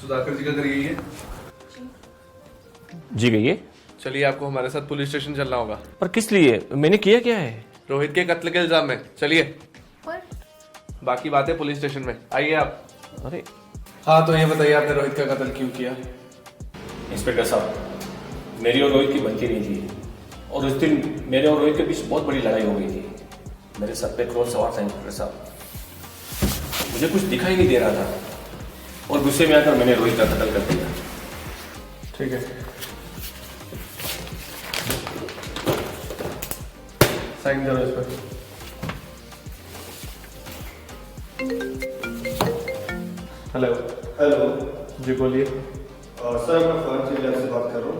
सुधाकर जी का घर यही है? जी कहिए। चलिए, आपको हमारे साथ पुलिस स्टेशन चलना होगा। पर किस लिए? मैंने किया क्या है? रोहित के कत्ल के इल्जाम में। चलिए, पर बाकी बातें पुलिस स्टेशन में। आइए आप। अरे हाँ, तो ये बताइए आपने रोहित का कत्ल क्यों किया? इंस्पेक्टर साहब, मेरी और रोहित की बनती नहीं थी और उस दिन मेरे और रोहित के बीच बहुत बड़ी लड़ाई हो गई थी। मेरे सर पे क्रोध सवार था इंस्पेक्टर साहब। मुझे कुछ दिखाई नहीं दे रहा था और गुस्से में आकर मैंने रोहित का कत्ल कर दिया। ठीक है, साइन करो इस पर। हेलो। हेलो जी बोलिए। सर, मैं फर्ज जिला से बात कर रहा हूँ।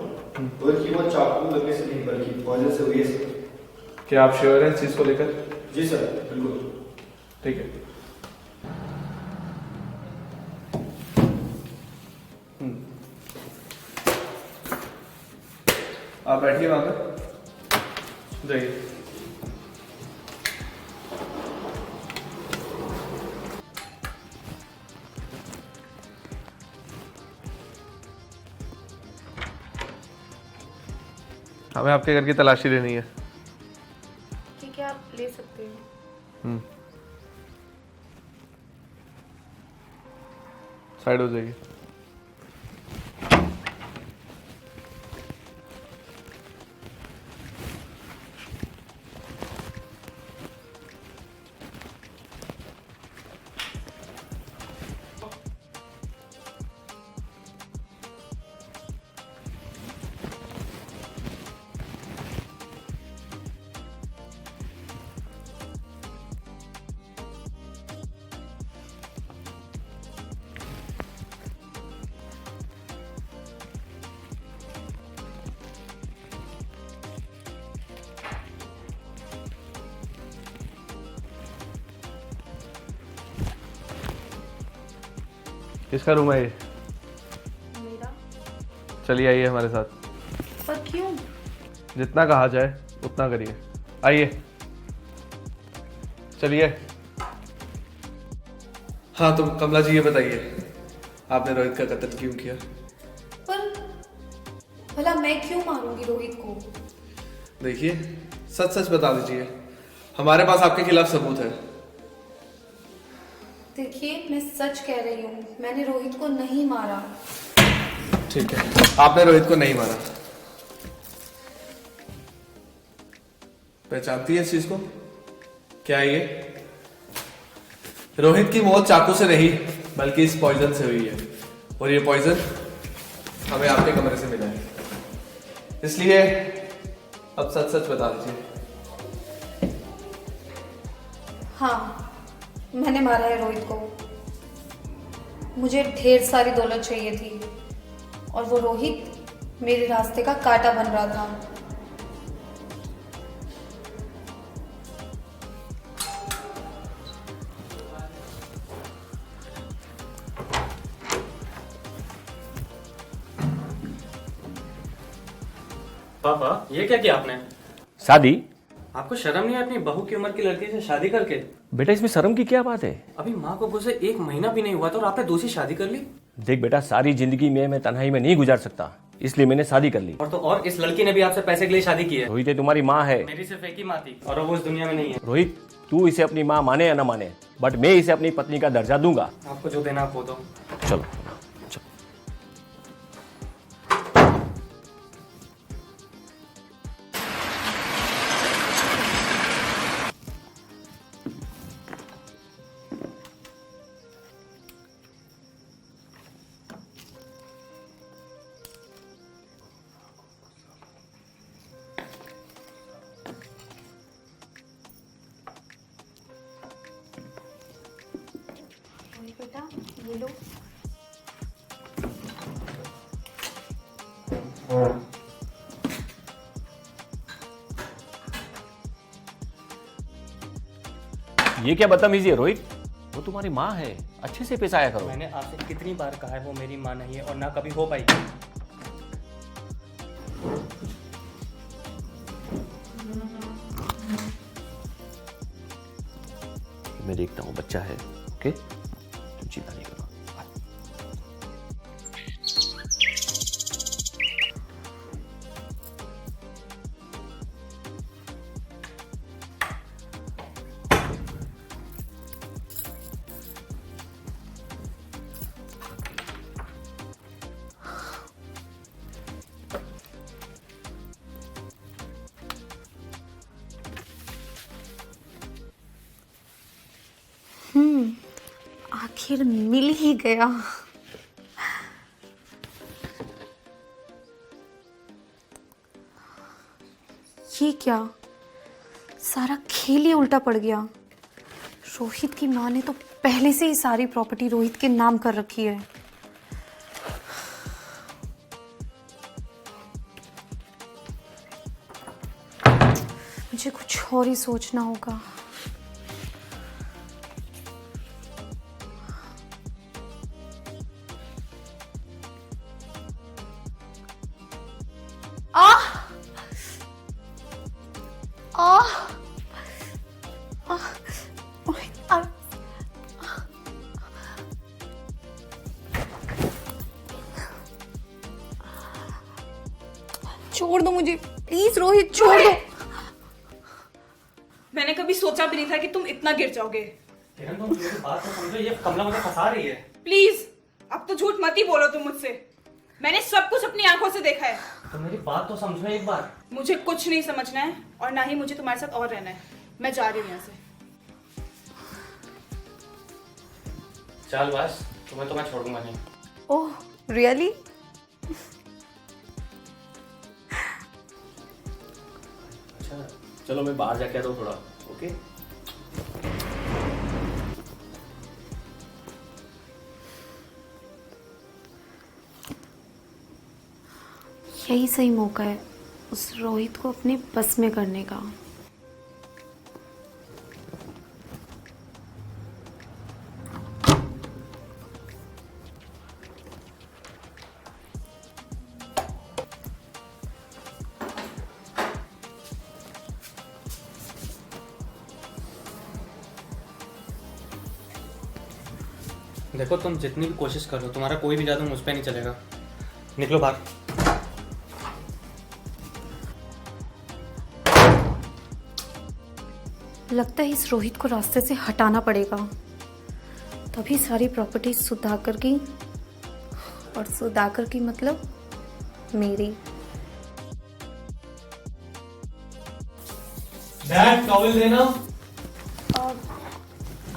रोहित की मौत चाकू लगने से नहीं बल्कि पॉइजन से हुई है सर। क्या आप श्योर हैं इस चीज को लेकर? जी सर, बिल्कुल। ठीक है। आप बैठिए वहां पर, जाइए। हमें आपके घर की तलाशी लेनी है। ठीक है, आप ले सकते हो। साइड हो जाइए। किसका रूम है ये? मेरा? चलिए आइए हमारे साथ। पर क्यों? जितना कहा जाए उतना करिए। आइए, चलिए। हाँ, तो कमला जी ये बताइए, आपने रोहित का कत्ल क्यों किया? पर भला मैं क्यों मारूंगी रोहित को? देखिए, सच सच बता दीजिए, हमारे पास आपके खिलाफ सबूत है। देखिए, मैं सच कह रही हूँ, मैंने रोहित को नहीं मारा। ठीक है, आपने रोहित को नहीं मारा। पहचानती है इस चीज को? क्या है ये? रोहित की मौत चाकू से नहीं बल्कि इस पॉइजन से हुई है, और ये पॉइजन हमें आपके कमरे से मिला है। इसलिए अब सच सच बता दीजिए। हाँ, मैंने मारा है रोहित को। मुझे ढेर सारी दौलत चाहिए थी और वो रोहित मेरे रास्ते का कांटा बन रहा था। पापा, ये क्या किया आपने? शादी? आपको शर्म नहीं है अपनी बहू की उम्र की लड़की से शादी करके? बेटा, इसमें शर्म की क्या बात है? अभी माँ को गुजरे 1 महीना भी नहीं हुआ था और आपने दूसरी शादी कर ली। देख बेटा, सारी जिंदगी में मैं तन्हाई में नहीं गुजार सकता, इसलिए मैंने शादी कर ली। और तो और इस लड़की ने भी आपसे पैसे के लिए शादी की है। रोहित ये तुम्हारी माँ है। मेरी सिर्फ एक ही माँ थी और वो इस दुनिया में नहीं है। रोहित, तू इसे अपनी माँ माने या न माने, बट मैं इसे अपनी पत्नी का दर्जा दूंगा। आपको जो देना आप वो दो। चलो। बेटा, ये लो। ये क्या बदतमीजी है रोहित? वो तुम्हारी माँ है, अच्छे से पेश आया करो। मैंने आपसे कितनी बार कहा है वो मेरी माँ नहीं है और ना कभी हो पाएगी। मैं देखता हूँ बच्चा है, ओके? तुम चिंता नहीं करो। आखिर मिल ही गया। ये क्या, सारा खेल ही उल्टा पड़ गया। रोहित की माँ ने तो पहले से ही सारी प्रॉपर्टी रोहित के नाम कर रखी है। मुझे कुछ और ही सोचना होगा। छोड़ दो मुझे प्लीज रोहित, छोड़ दो। मैंने कभी सोचा भी नहीं था कि तुम इतना गिर जाओगे। किरण तुम मेरी बात तो समझो, ये कमला मुझे फंसा रही है। प्लीज अब तो झूठ मत ही बोलो तुम मुझसे। मैंने सब कुछ अपनी आंखों से देखा है। तो मेरी बात तो समझो एक बार। मुझे कुछ नहीं समझना है और ना ही मुझे तुम्हारे साथ और रहना है। मैं जा रही हूँ यहाँ से। चल बस, तुम्हें तो मैं छोड़ूंगा नहीं। Oh really? अच्छा चलो मैं बाहर जाके आता हूँ थोड़ा। ओके यही सही मौका है उस रोहित को अपने बस में करने का। देखो तुम जितनी भी कोशिश कर लो, तुम्हारा कोई भी जादू मुझ पे नहीं चलेगा। निकलो बाहर। लगता है इस रोहित को रास्ते से हटाना पड़ेगा, तभी सारी प्रॉपर्टी सुधाकर की, और सुधाकर की मतलब मेरी। डैड टॉवल देना।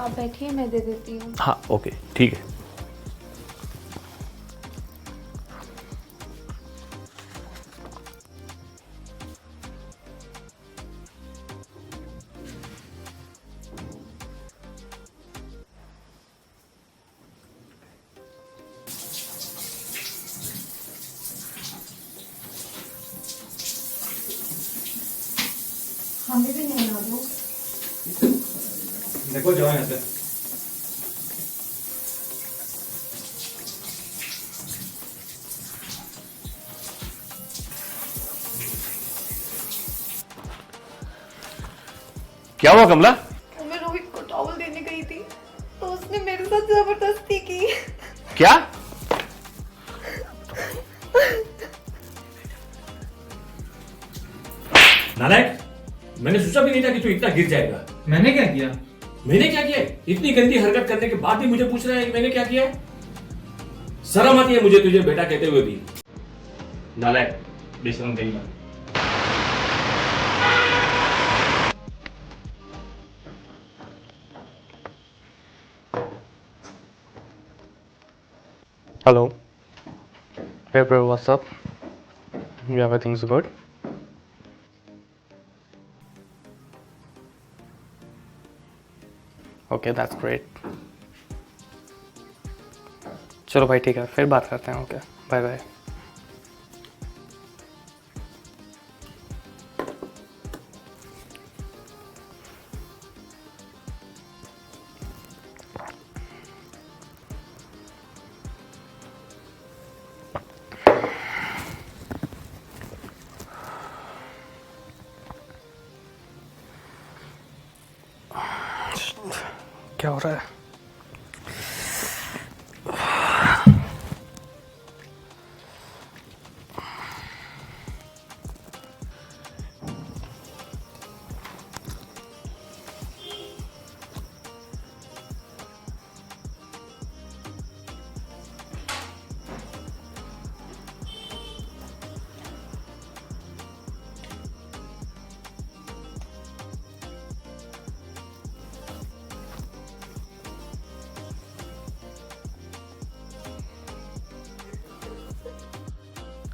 आप बैठिए, मैं दे देती हूँ। हाँ ओके ठीक है। हमें भी नहीं ला दो। देखो जाओ यहाँ से। क्या हुआ कमला? तो मैं रोहित को टॉवल देने गई थी तो उसने मेरे साथ जबरदस्ती की। क्या? नालायक, मैंने सोचा भी नहीं था कि तू इतना गिर जाएगा। मैंने क्या किया? मैंने क्या किया? इतनी गंदी हरकत करने के बाद भी मुझे पूछ रहा है कि मैंने क्या किया? शर्म आती है मुझे तुझे बेटा कहते हुए भी। नालायक, बेशरम गई। Hello. Hey bro, what's up? Yeah, everything's good. Okay, that's great. चलो भाई ठीक है, फिर बात करते हैं। Okay bye bye. क्या हो रहा है?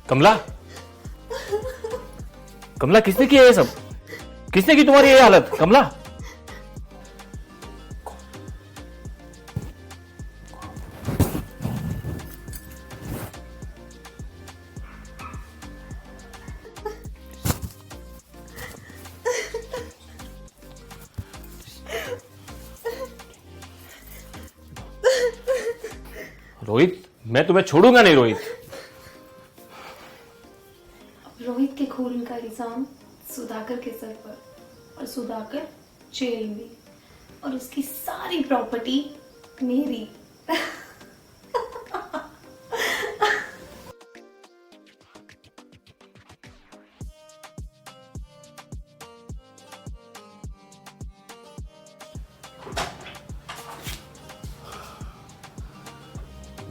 कमला, कमला किसने किया ये सब? किसने की तुम्हारी ये हालत कमला? रोहित, मैं तुम्हें छोड़ूंगा नहीं रोहित। रोहित के खून का इल्जाम सुधाकर के सर पर, और सुधाकर जेल में, और उसकी सारी प्रॉपर्टी मेरी।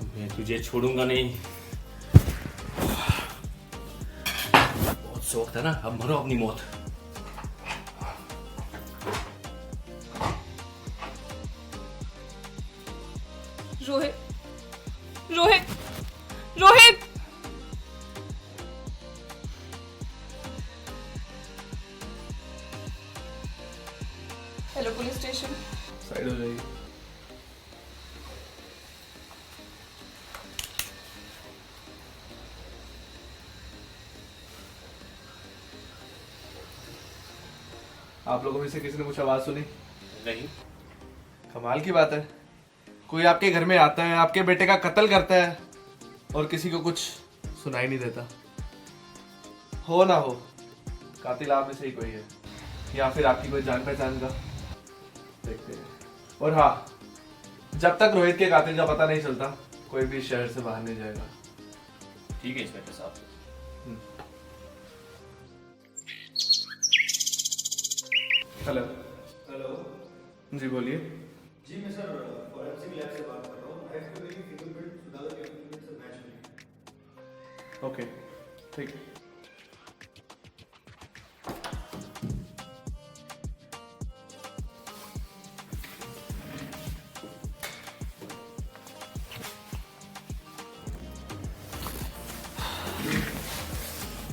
मैं तुझे छोड़ूंगा नहीं। बहुत शौक था ना, अब मरो अपनी मौत। Rohit, Rohit, Rohit. Hello police station. Side हो जाइए। आप लोगों में से किसी ने कुछ आवाज सुनी? नहीं। कमाल की बात है, कोई आपके घर में आता है, आपके बेटे का कत्ल करता है, और किसी को कुछ सुनाई नहीं देता। हो ना हो, कातिल आप में से ही कोई है, या फिर आपकी कोई जान पहचान का। देखते हैं। और हाँ, जब तक रोहित के कातिल का पता नहीं चलता, कोई भी शहर से बाहर नहीं जाएगा। ठीक है इंस्पेक्टर साहब। हेलो। हेलो जी बोलिए। जी, मैं सर फॉरेंसिक लैब से बात कर रहा हूँ। I have to verify fingerprint Sudhakar के फिंगरप्रिंट से मैच हुई। ओके, ठीक है।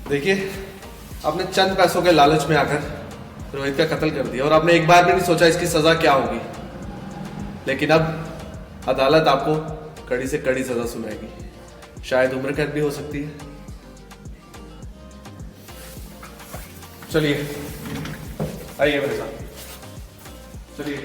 देखिए, आपने चंद पैसों के लालच में आकर रोहित का कत्ल कर दिया, और आपने एक बार भी नहीं सोचा इसकी सजा क्या होगी। लेकिन अब अदालत आपको कड़ी से कड़ी सजा सुनाएगी, शायद उम्र कैद भी हो सकती है। चलिए, आइए मेरे साथ, चलिए।